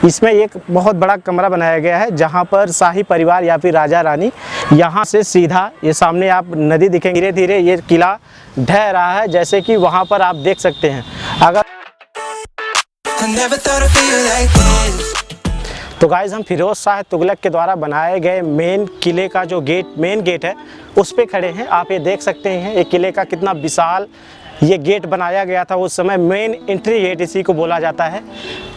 इसमें एक बहुत बड़ा कमरा बनाया गया है जहां पर शाही परिवार या फिर राजा रानी यहां से सीधा ये सामने आप नदी दिखेंगे, धीरे धीरे ये किला ढह रहा है, जैसे कि वहां पर आप देख सकते हैं। अगर तो गाइस हम फिरोज शाह तुगलक के द्वारा बनाए गए मेन किले का जो मेन गेट है उस पे खड़े हैं। आप ये देख सकते हैं ये किले का कितना विशाल ये गेट बनाया गया था उस समय। मेन एंट्री गेट इसी को बोला जाता है।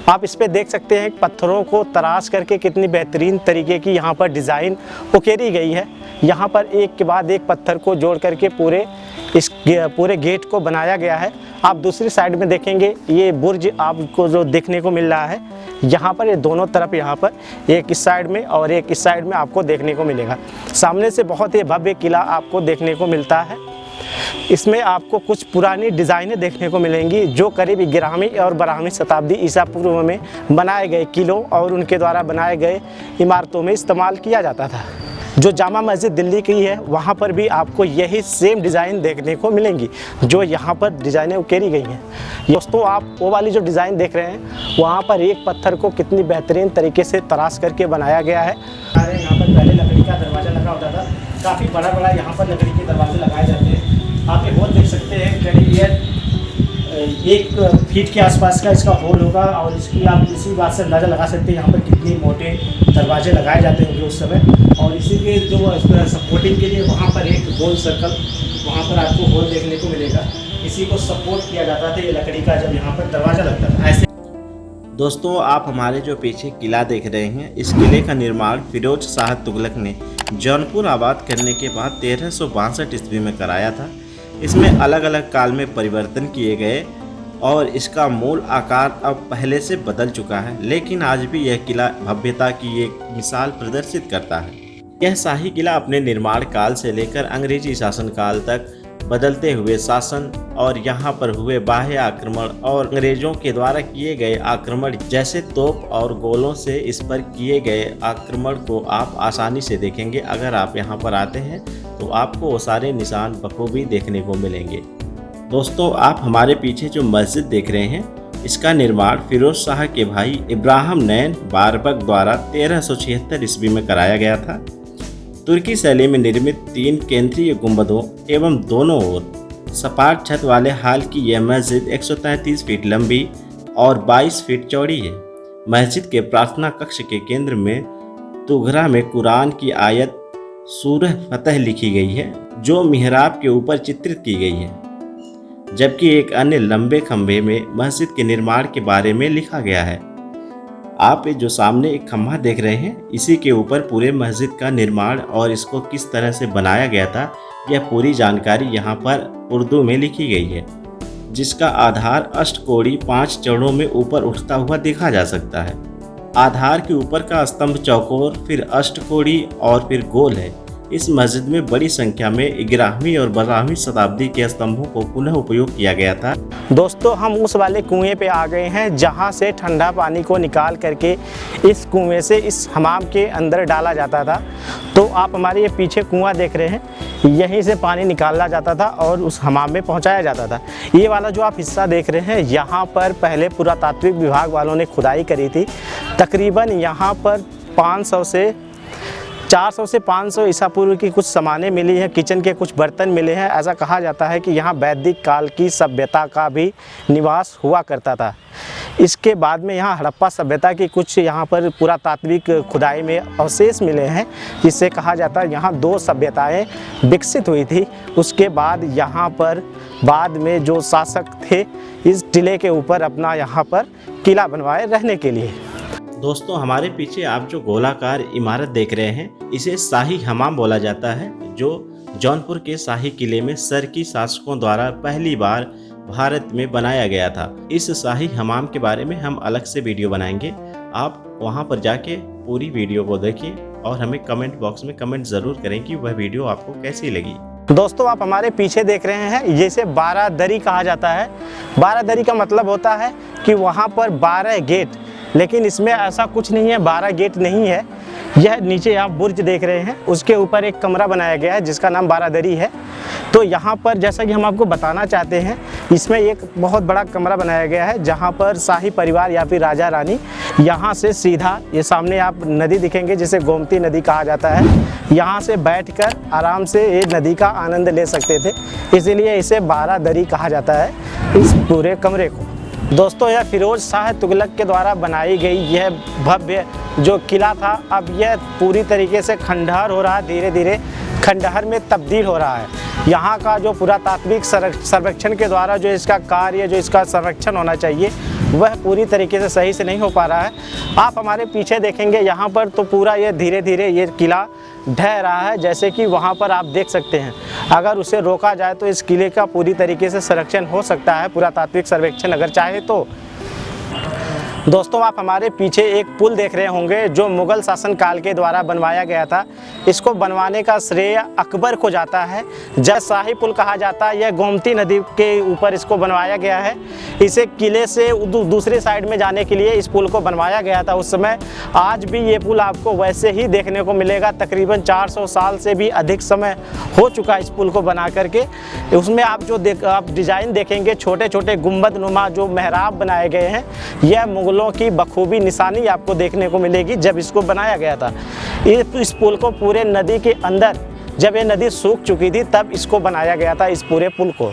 आप इस पे देख सकते हैं पत्थरों को तराश करके कितनी बेहतरीन तरीके की यहाँ पर डिज़ाइन उकेरी गई है। यहाँ पर एक के बाद एक पत्थर को जोड़ करके पूरे गेट को बनाया गया है। आप दूसरी साइड में देखेंगे ये बुर्ज आपको जो देखने को मिल रहा है, यहाँ पर ये दोनों तरफ यहाँ पर एक इस साइड में और एक इस साइड में आपको देखने को मिलेगा। सामने से बहुत ही भव्य किला आपको देखने को मिलता है। इसमें आपको कुछ पुरानी डिज़ाइनें देखने को मिलेंगी जो करीब 11वीं और 12वीं शताब्दी ईसा पूर्व में बनाए गए किलों और उनके द्वारा बनाए गए इमारतों में इस्तेमाल किया जाता था। जो जामा मस्जिद दिल्ली की है वहाँ पर भी आपको यही सेम डिज़ाइन देखने को मिलेंगी जो यहाँ पर डिज़ाइनें उकेरी गई हैं। दोस्तों आप वो वाली जो डिज़ाइन देख रहे हैं वहाँ पर एक पत्थर को कितनी बेहतरीन तरीके से तराश करके बनाया गया है। यहाँ पर पहले लकड़ी का दरवाज़ा लगा होता था, काफ़ी बड़ा बड़ा यहाँ पर लकड़ी के दरवाजे लगाए जाते हैं। आप ये होल देख सकते हैं, करीब ये 1 फीट के आसपास का इसका होल होगा और इसकी आप इसी बात से अंदाज़ा लगा सकते हैं यहाँ पर कितने मोटे दरवाजे लगाए जाते होंगे उस समय। और इसी के जो सपोर्टिंग के लिए वहाँ पर एक गोल सर्कल वहाँ पर आपको होल देखने को मिलेगा। इसी को सपोर्ट किया जाता था ये लकड़ी का जब यहाँ पर दरवाज़ा लगता था ऐसे। दोस्तों आप हमारे जो पीछे किला देख रहे हैं, इस किले का निर्माण फिरोज शाह तुगलक ने जौनपुर आबाद करने के बाद 1362 ईस्वी में कराया था। इसमें अलग अलग काल में परिवर्तन किए गए और इसका मूल आकार अब पहले से बदल चुका है, लेकिन आज भी यह किला भव्यता की एक मिसाल प्रदर्शित करता है। यह शाही किला अपने निर्माण काल से लेकर अंग्रेजी शासन काल तक बदलते हुए शासन और यहाँ पर हुए बाह्य आक्रमण और अंग्रेजों के द्वारा किए गए आक्रमण जैसे तोप और गोलों से इस पर किए गए आक्रमण को आप आसानी से देखेंगे। अगर आप यहाँ पर आते हैं तो आपको वो सारे निशान बखूबी देखने को मिलेंगे। दोस्तों आप हमारे पीछे जो मस्जिद देख रहे हैं, इसका निर्माण फिरोज शाह के भाई इब्राहिम नैन बारबक द्वारा 1376 ईस्वी में कराया गया था। तुर्की शैली में निर्मित 3 केंद्रीय गुंबदों एवं दोनों ओर सपाट छत वाले हाल की यह मस्जिद 133 फीट लंबी और 22 फीट चौड़ी है। मस्जिद के प्रार्थना कक्ष के केंद्र में तुघरा में कुरान की आयत सूरह फतह लिखी गई है जो मिहराब के ऊपर चित्रित की गई है, जबकि एक अन्य लंबे खंभे में मस्जिद के निर्माण के बारे में लिखा गया है। आप जो सामने एक खंभा देख रहे हैं, इसी के ऊपर पूरे मस्जिद का निर्माण और इसको किस तरह से बनाया गया था यह पूरी जानकारी यहाँ पर उर्दू में लिखी गई है, जिसका आधार अष्टकोणी 5 चरणों में ऊपर उठता हुआ देखा जा सकता है। आधार के ऊपर का स्तंभ चौकोर, फिर अष्टकोणी और फिर गोल है। इस मस्जिद में बड़ी संख्या में 11वीं और 12वीं शताब्दी के स्तंभों को पुनः उपयोग किया गया था। दोस्तों हम उस वाले कुएं पे आ गए हैं जहां से ठंडा पानी को निकाल करके इस कुएं से इस हमाम के अंदर डाला जाता था। तो आप हमारे ये पीछे कुआं देख रहे हैं, यहीं से पानी निकाला जाता था और उस हमाम में पहुंचाया जाता था। ये वाला जो आप हिस्सा देख रहे हैं, यहाँ पर पहले पुरातात्विक विभाग वालों ने खुदाई करी थी। तकरीबन यहाँ पर 400 से 500 ईसा पूर्व की कुछ सामानें मिली हैं, किचन के कुछ बर्तन मिले हैं। ऐसा कहा जाता है कि यहाँ वैदिक काल की सभ्यता का भी निवास हुआ करता था। इसके बाद में यहाँ हड़प्पा सभ्यता की कुछ यहाँ पर पुरातात्विक खुदाई में अवशेष मिले हैं, जिससे कहा जाता है यहाँ 2 सभ्यताएं विकसित हुई थी। उसके बाद यहाँ पर बाद में जो शासक थे इस टिले के ऊपर अपना यहाँ पर किला बनवाए रहने के लिए। दोस्तों हमारे पीछे आप जो गोलाकार इमारत देख रहे हैं, इसे शाही हमाम बोला जाता है, जो जौनपुर के शाही किले में सरकी शासकों द्वारा पहली बार भारत में बनाया गया था। इस शाही हमाम के बारे में हम अलग से वीडियो बनाएंगे। आप वहां पर जाके पूरी वीडियो को देखिए और हमें कमेंट बॉक्स में कमेंट ज़रूर करें कि वह वीडियो आपको कैसी लगी। दोस्तों आप हमारे पीछे देख रहे हैं, इसे 12 दरी कहा जाता है। 12 दरी का मतलब होता है कि वहाँ पर 12 गेट, लेकिन इसमें ऐसा कुछ नहीं है, 12 गेट नहीं है। यह नीचे आप बुर्ज देख रहे हैं, उसके ऊपर एक कमरा बनाया गया है जिसका नाम 12 दरी है। तो यहाँ पर जैसा कि हम आपको बताना चाहते हैं इसमें एक बहुत बड़ा कमरा बनाया गया है जहाँ पर शाही परिवार या फिर राजा रानी यहाँ से सीधा, ये सामने आप नदी दिखेंगे जिसे गोमती नदी कहा जाता है, यहाँ से बैठकर आराम से ये नदी का आनंद ले सकते थे, इसीलिए इसे 12 दरी कहा जाता है इस पूरे कमरे को। दोस्तों, यह फिरोज शाह तुगलक के द्वारा बनाई गई यह भव्य जो किला था, अब यह पूरी तरीके से खंडहर हो रहा है, धीरे धीरे खंडहर में तब्दील हो रहा है। यहाँ का जो पुरातात्विक सर्वेक्षण के द्वारा जो इसका कार्य, जो इसका संरक्षण होना चाहिए, वह पूरी तरीके से सही से नहीं हो पा रहा है। आप हमारे पीछे देखेंगे यहाँ पर तो पूरा ये धीरे धीरे ये किला ढह रहा है, जैसे कि वहाँ पर आप देख सकते हैं। अगर उसे रोका जाए तो इस किले का पूरी तरीके से संरक्षण हो सकता है, पुरातात्विक सर्वेक्षण अगर चाहे तो। दोस्तों, आप हमारे पीछे एक पुल देख रहे होंगे जो मुगल शासनकाल के द्वारा बनवाया गया था। इसको बनवाने का श्रेय अकबर को जाता है। जय शाही पुल कहा जाता है। यह गोमती नदी के ऊपर इसको बनवाया गया है। इसे किले से दूसरी साइड में जाने के लिए इस पुल को बनवाया गया था उस समय। आज भी ये पुल आपको वैसे ही देखने को मिलेगा। तकरीबन 400 साल से भी अधिक समय हो चुका इस पुल को बना करके। उसमें आप जो आप डिज़ाइन देखेंगे, छोटे छोटे गुंबद नुमा जो मेहराब बनाए गए हैं, यह मुगलों की बखूबी निशानी आपको देखने को मिलेगी जब इसको बनाया गया था। इस पुल को पूरे नदी के अंदर, जब ये नदी सूख चुकी थी, तब इसको बनाया गया था, इस पूरे पुल को।